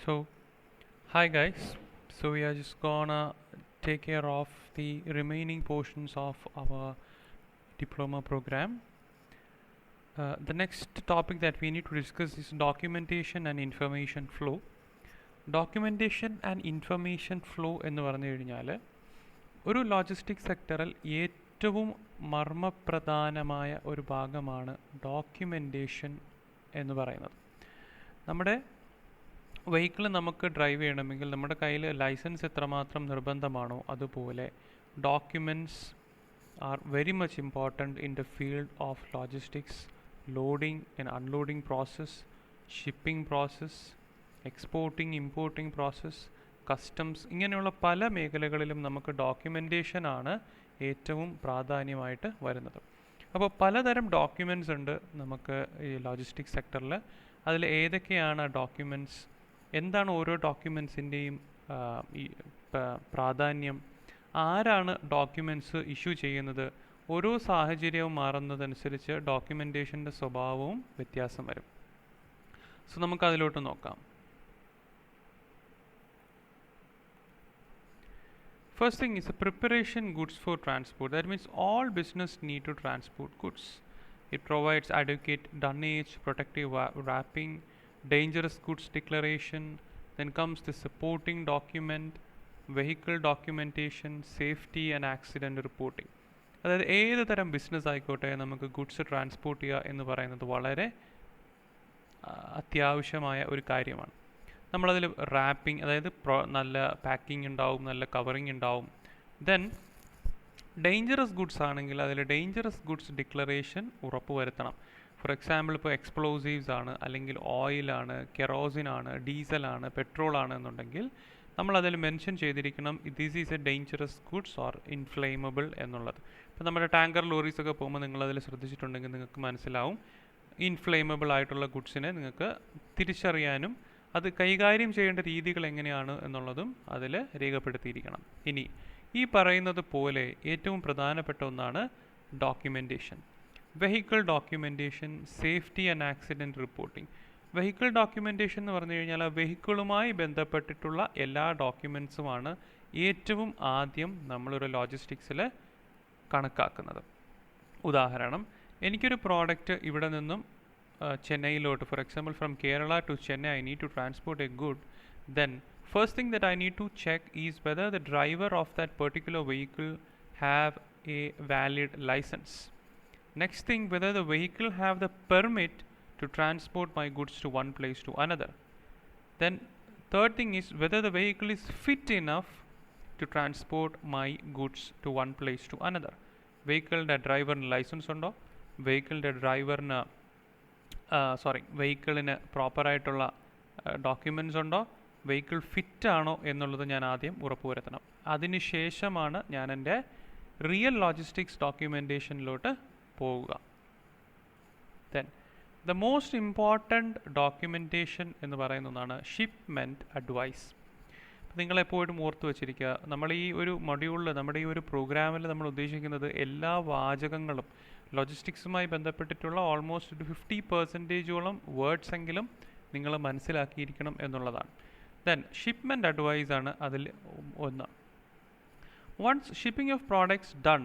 So, hi guys. So we are just gonna take care of the remaining portions of our diploma program. The next topic that we need to discuss is documentation and information flow. Documentation and information flow എന്ന് പറഞ്ഞു കഴിഞ്ഞാൽ ഒരു logistic സെക്ടറിൽ ഏറ്റവും മർമ്മപ്രധാനമായ ഒരു ഭാഗമാണ് documentation എന്ന് പറയുന്നത്. നമ്മുടെ വെഹിക്കിൾ നമുക്ക് ഡ്രൈവ് ചെയ്യണമെങ്കിൽ നമ്മുടെ കയ്യിൽ ലൈസൻസ് എത്രമാത്രം നിർബന്ധമാണോ അതുപോലെ documents are very much important in the field of logistics, loading and unloading process, shipping process, exporting importing process, customs, ഇങ്ങനെയുള്ള പല മേഖലകളിലും നമുക്ക് ഡോക്യുമെൻറ്റേഷൻ ആണ് ഏറ്റവും പ്രാധാന്യമായിട്ട് വരുന്നത്. അപ്പോൾ പലതരം ഡോക്യുമെൻറ്റ്സ് ഉണ്ട് നമുക്ക് ഈ ലോജിസ്റ്റിക് സെക്ടറിൽ. അതിൽ ഏതൊക്കെയാണ് ഡോക്യുമെൻറ്റ്സ്, എന്താണ് ഓരോ ഡോക്യുമെൻറ്റ്സിൻ്റെയും ഈ പ്രാധാന്യം, ആരാണ് ഡോക്യുമെൻറ്റ്സ് ഇഷ്യൂ ചെയ്യുന്നത്, ഓരോ സാഹചര്യവും മാറുന്നതനുസരിച്ച് ഡോക്യുമെൻറ്റേഷൻ്റെ സ്വഭാവവും വ്യത്യാസം വരും. സോ നമുക്ക് അതിലോട്ട് നോക്കാം. First thing is a preparation goods for transport. That means all business need to transport goods. It provides adequate dunnage, protective wrapping, dangerous goods declaration. Then comes the supporting document, vehicle documentation, safety and accident reporting. അതായത് ഏത് തരം business ആയിക്കോട്ടെ നമുക്ക് goods transport ചെയ്യുക എന്ന് പറയുന്നത് വളരെ അത്യാവശ്യമായ ഒരു കാര്യമാണ്. നമ്മളതിൽ റാപ്പിംഗ്, അതായത് നല്ല പാക്കിംഗ് ഉണ്ടാവും, നല്ല കവറിങ് ഉണ്ടാവും. ദെൻ ഡേഞ്ചറസ് ഗുഡ്സ് ആണെങ്കിൽ അതിൽ ഡേഞ്ചറസ് ഗുഡ്സ് ഡിക്ലറേഷൻ ഉറപ്പ് വരുത്തണം. ഫോർ എക്സാമ്പിൾ ഇപ്പോൾ എക്സ്പ്ലോസീവ്സ് ആണ്, അല്ലെങ്കിൽ ഓയിലാണ്, കെറോസിനാണ്, ഡീസലാണ്, പെട്രോളാണ് എന്നുണ്ടെങ്കിൽ നമ്മളതിൽ മെൻഷൻ ചെയ്തിരിക്കണം this is A dangerous goods or inflammable എന്നുള്ളത്. ഇപ്പോൾ നമ്മുടെ ടാങ്കർ ലോറീസൊക്കെ പോകുമ്പോൾ നിങ്ങളതിൽ ശ്രദ്ധിച്ചിട്ടുണ്ടെങ്കിൽ നിങ്ങൾക്ക് മനസ്സിലാവും ഇൻഫ്ലെയിമബിൾ ആയിട്ടുള്ള ഗുഡ്സിനെ നിങ്ങൾക്ക് തിരിച്ചറിയാനും അത് കൈകാര്യം ചെയ്യേണ്ട രീതികൾ എങ്ങനെയാണ് എന്നുള്ളതും അതിൽ രേഖപ്പെടുത്തിയിരിക്കണം. ഇനി ഈ പറയുന്നത് പോലെ ഏറ്റവും പ്രധാനപ്പെട്ട ഒന്നാണ് documentation. Vehicle documentation, safety and accident reporting. Vehicle documentation എന്ന് പറഞ്ഞു കഴിഞ്ഞാൽ ആ വെഹിക്കിളുമായി ബന്ധപ്പെട്ടിട്ടുള്ള എല്ലാ ഡോക്യുമെൻറ്റ്സുമാണ് ഏറ്റവും ആദ്യം നമ്മളൊരു ലോജിസ്റ്റിക്സിൽ കണക്കാക്കുന്നത്. ഉദാഹരണം, എനിക്കൊരു പ്രോഡക്റ്റ് ഇവിടെ നിന്നും ചെന്നൈയിലോട്ട്, for example from Kerala to Chennai I need to transport a good, then first thing that I need to check is whether the driver of that particular vehicle have a valid license. Next thing, whether the vehicle have the permit to transport my goods to one place to another. Then third thing is whether the vehicle is fit enough to transport my goods to one place to another. വെഹിക്കിളിൻ്റെ ഡ്രൈവറിന് licence ഉണ്ടോ, വെഹിക്കിളിൻ്റെ ഡ്രൈവറിന് വെഹിക്കിളിന് പ്രോപ്പറായിട്ടുള്ള documents ഉണ്ടോ, vehicle ഫിറ്റാണോ എന്നുള്ളത് ഞാൻ ആദ്യം ഉറപ്പുവരുത്തണം. അതിനുശേഷമാണ് ഞാൻ എൻ്റെ റിയൽ ലോജിസ്റ്റിക്സ് ഡോക്യുമെൻറ്റേഷനിലോട്ട് പോവുക. Then the most important documentation എന്ന് പറയുന്ന ഒന്നാണ് ഷിപ്മെൻറ്റ് അഡ്വൈസ്. നിങ്ങളെപ്പോഴും ഓർത്ത് വെച്ചിരിക്കുക, നമ്മൾ ഈ ഒരു മൊഡ്യൂളിൽ, നമ്മുടെ ഈ ഒരു പ്രോഗ്രാമിൽ നമ്മൾ ഉദ്ദേശിക്കുന്നത് എല്ലാ വാചകങ്ങളും ലോജിസ്റ്റിക്സുമായി ബന്ധപ്പെട്ടിട്ടുള്ള ഓൾമോസ്റ്റ് ഒരു 50% വേർഡ്സ് എങ്കിലും നിങ്ങൾ മനസ്സിലാക്കിയിരിക്കണം എന്നുള്ളതാണ്. ദെൻ ഷിപ്മെൻറ്റ് അഡ്വൈസ് ആണ് അതിൽ ഒന്ന്. Once shipping of products done,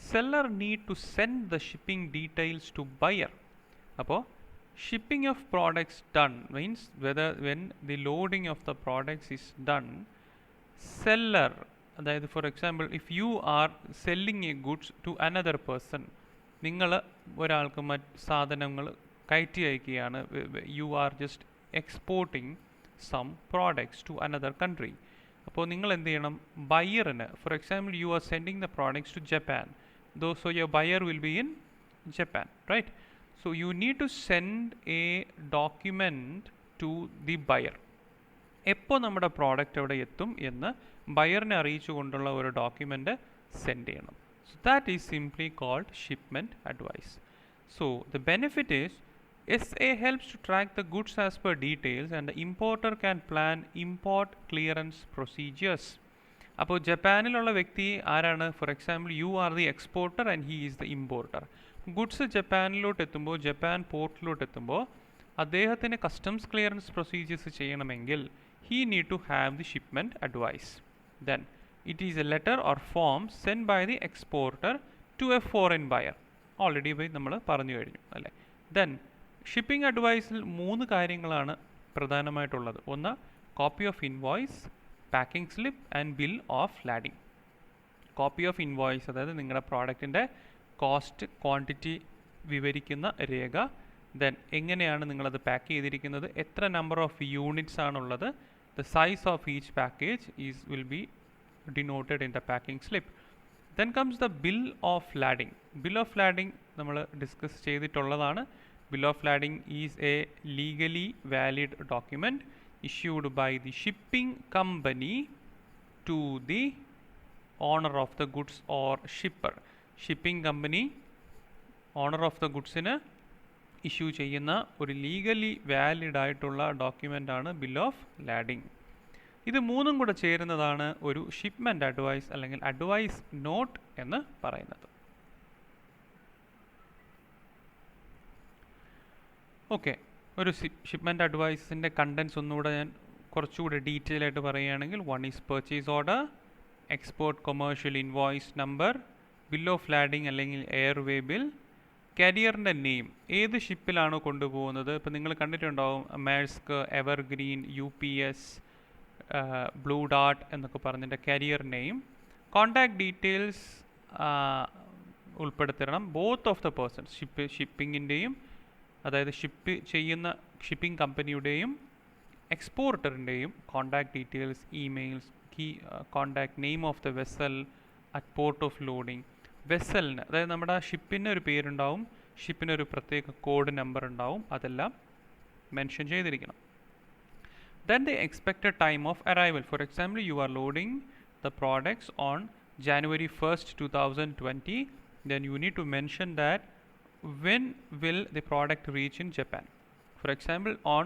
seller need to send the shipping details to buyer. അപ്പോൾ shipping of products done means when the loading of the products is done, seller, അതായത് for example if you are selling a goods to another person, നിങ്ങൾ ഒരാൾക്ക് സാധനങ്ങൾ കയറ്റി അയക്കുകയാണ്, you are just exporting some products to another country. അപ്പോൾ നിങ്ങൾ എന്ത് ചെയ്യണം, ബയറിന്, for example you are sending the products to Japan, so your buyer will be in Japan, right? So you need to send a document to the buyer. എപ്പോൾ നമ്മുടെ product അവിടെ എത്തും എന്ന് ബയറിനെ അറിയിച്ചു കൊണ്ടുള്ള ഒരു ഡോക്യുമെൻ്റ് സെൻഡ് ചെയ്യണം. So that is simply called shipment advice. So the benefit is SA helps to track the goods as per details and the importer can plan import clearance procedures. അപ്പോൾ ജപ്പാനിലുള്ള വ്യക്തി ആരാണ്? For example you are the exporter and he is the importer. Goods ജപ്പാനിലോട്ട് എത്തുമ്പോൾ, Japan പോർട്ടിലോട്ട് എത്തുമ്പോൾ അദ്ദേഹത്തിന് customs clearance procedures ചെയ്യണമെങ്കിൽ he need to have the shipment advice. Then it is a letter or form sent by the exporter to a foreign buyer. Already നമ്മൾ പറഞ്ഞു കഴിഞ്ഞു അല്ലേ. ദെൻ ഷിപ്പിംഗ് അഡ്വൈസിൽ 3 കാര്യങ്ങളാണ് പ്രധാനമായിട്ടുള്ളത്. ഒന്ന് copy of invoice, packing slip and bill of lading. Copy of invoice അതായത് നിങ്ങളുടെ പ്രോഡക്റ്റിൻ്റെ കോസ്റ്റ് ക്വാണ്ടിറ്റി വിവരിക്കുന്ന രേഖ. ദെൻ എങ്ങനെയാണ് നിങ്ങളത് പാക്ക് ചെയ്തിരിക്കുന്നത്, എത്ര നമ്പർ ഓഫ് യൂണിറ്റ്സ് ആണുള്ളത്, the size of each package will be denoted in the packing slip. Then comes the bill of lading. Bill of lading നമ്മൾ ഡിസ്കസ് ചെയ്തിട്ടുള്ളതാണ്. Bill of lading is a legally valid document issued by the shipping company to the owner of the goods or shipper. Shipping company owner of the ഗുഡ്സിന് issue ചെയ്യുന്ന ഒരു legally valid ആയിട്ടുള്ള document ആണ് bill of lading. ഇത് 3ഉം കൂടെ ചേരുന്നതാണ് ഒരു ഷിപ്മെൻ്റ് അഡ്വൈസ് അല്ലെങ്കിൽ അഡ്വൈസ് നോട്ട് എന്ന് പറയുന്നത്. ഓക്കെ, ഒരു ഷിപ്മെൻ്റ് അഡ്വൈസിൻ്റെ കണ്ടൻസ് ഒന്നുകൂടെ ഞാൻ കുറച്ചുകൂടെ ഡീറ്റെയിൽ ആയിട്ട് പറയുകയാണെങ്കിൽ, 1 is purchase order, export commercial invoice number, bill of lading അല്ലെങ്കിൽ എയർവേ ബിൽ, കാരിയറിൻ്റെ നെയിം, ഏത് ഷിപ്പിലാണോ കൊണ്ടുപോകുന്നത്. ഇപ്പോൾ നിങ്ങൾ കണ്ടിട്ടുണ്ടാവും Maersk, Evergreen, UPS, Blue Dart എന്നൊക്കെ പറഞ്ഞതിൻ്റെ കാരിയർ നെയിം. കോണ്ടാക്ട് ഡീറ്റെയിൽസ് ഉൾപ്പെടുത്തണം, ബോത്ത് ഓഫ് ദ പേഴ്സൺസ്, ഷിപ്പിങ്ങിൻ്റെയും അതായത് ഷിപ്പ് ചെയ്യുന്ന ഷിപ്പിംഗ് കമ്പനിയുടെയും എക്സ്പോർട്ടറിൻ്റെയും contact details, emails, contact name of the vessel at port of loading. വെസലിന് അതായത് നമ്മുടെ ഷിപ്പിന് ഒരു പേരുണ്ടാവും, ഷിപ്പിനൊരു പ്രത്യേക കോഡ് നമ്പർ ഉണ്ടാവും, അതെല്ലാം മെൻഷൻ ചെയ്തിരിക്കണം. Then the expected time of arrival. For example, you are loading the products on January 1st, 2020. Then you need to mention that when will the product reach in Japan. For example, on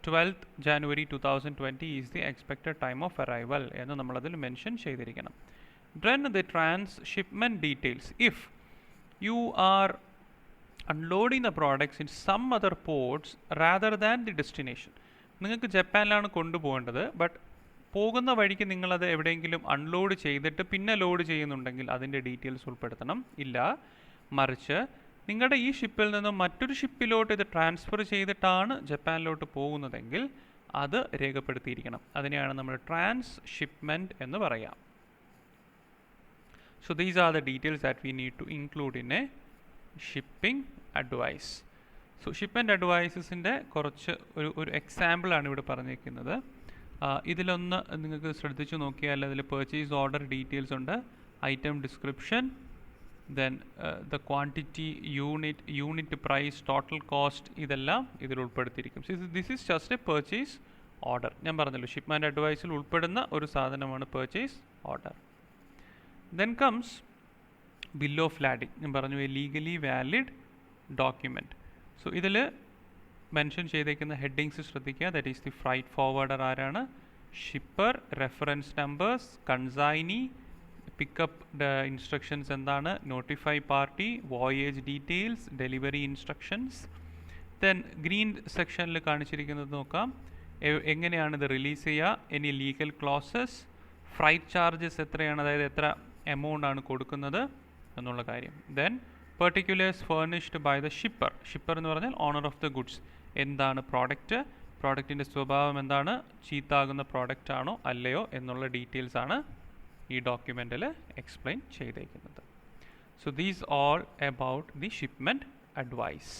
12th January 2020 is the expected time of arrival എന്ന് നമ്മളതിൽ mention ചെയ്തിരിക്കണം. Then the transshipment details. If you are unloading the products in some other ports rather than the destination, നിങ്ങൾക്ക് ജപ്പാനിലാണ് കൊണ്ടുപോകേണ്ടത്, but പോകുന്ന വഴിക്ക് നിങ്ങളത് എവിടെയെങ്കിലും unload ചെയ്തിട്ട് പിന്നെ ലോഡ് ചെയ്യുന്നുണ്ടെങ്കിൽ അതിൻ്റെ ഡീറ്റെയിൽസ് ഉൾപ്പെടുത്തണം. ഇല്ല, മറിച്ച് നിങ്ങളുടെ ഈ ഷിപ്പിൽ നിന്നും മറ്റൊരു ഷിപ്പിലോട്ട് ഇത് ട്രാൻസ്ഫർ ചെയ്തിട്ടാണ് ജപ്പാനിലോട്ട് പോകുന്നതെങ്കിൽ അത് രേഖപ്പെടുത്തിയിരിക്കണം. അതിനെയാണ് നമ്മൾ ട്രാൻസ്ഷിപ്മെൻറ്റ് എന്ന് പറയാം. So these are the details that we need to include in a shipping advice. So shipment അഡ്വൈസസിൻ്റെ കുറച്ച് ഒരു എക്സാമ്പിളാണ് ഇവിടെ പറഞ്ഞിരിക്കുന്നത്. ഇതിലൊന്ന് നിങ്ങൾക്ക് ശ്രദ്ധിച്ചു നോക്കിയാൽ അതിൽ പർച്ചേസ് ഓർഡർ ഡീറ്റെയിൽസ് ഉണ്ട്, item description, then the quantity, unit price, total cost, ഇതെല്ലാം ഇതിൽ ഉൾപ്പെടുത്തിയിരിക്കും. This is just a purchase order. ഞാൻ പറഞ്ഞല്ലോ ഷിപ്മെൻ്റ് അഡ്വൈസിൽ ഉൾപ്പെടുന്ന ഒരു സാധനമാണ് purchase order. Then comes bill of lading. ഞാൻ പറഞ്ഞു a legally valid document. So ഇതിൽ മെൻഷൻ ചെയ്തേക്കുന്ന ഹെഡിങ്സ് ശ്രദ്ധിക്കുക. That is the freight forwarder ആരാണ്, shipper, reference numbers, consignee, pickup instructions എന്താണ്, notify party, voyage details, delivery instructions. Then green സെക്ഷനിൽ കാണിച്ചിരിക്കുന്നത് നോക്കാം, എങ്ങനെയാണ് ഇത് റിലീസ് ചെയ്യുക, any legal clauses, freight charges എത്രയാണ്, അതായത് എത്ര എമൗണ്ട് ആണ് കൊടുക്കുന്നത് എന്നുള്ള കാര്യം. Then particulars furnished by the shipper. Shipper എന്ന് പറഞ്ഞാൽ ഓണർ ഓഫ് ദ ഗുഡ്സ്. എന്താണ് പ്രോഡക്റ്റ്, പ്രോഡക്റ്റിൻ്റെ സ്വഭാവം എന്താണ്, ചീത്താകുന്ന പ്രോഡക്റ്റ് ആണോ അല്ലയോ എന്നുള്ള ഡീറ്റെയിൽസ് ആണ് ഈ ഡോക്യുമെൻറ്റിൽ എക്സ്പ്ലെയിൻ ചെയ്തേക്കുന്നത്. So these all about the shipment advice.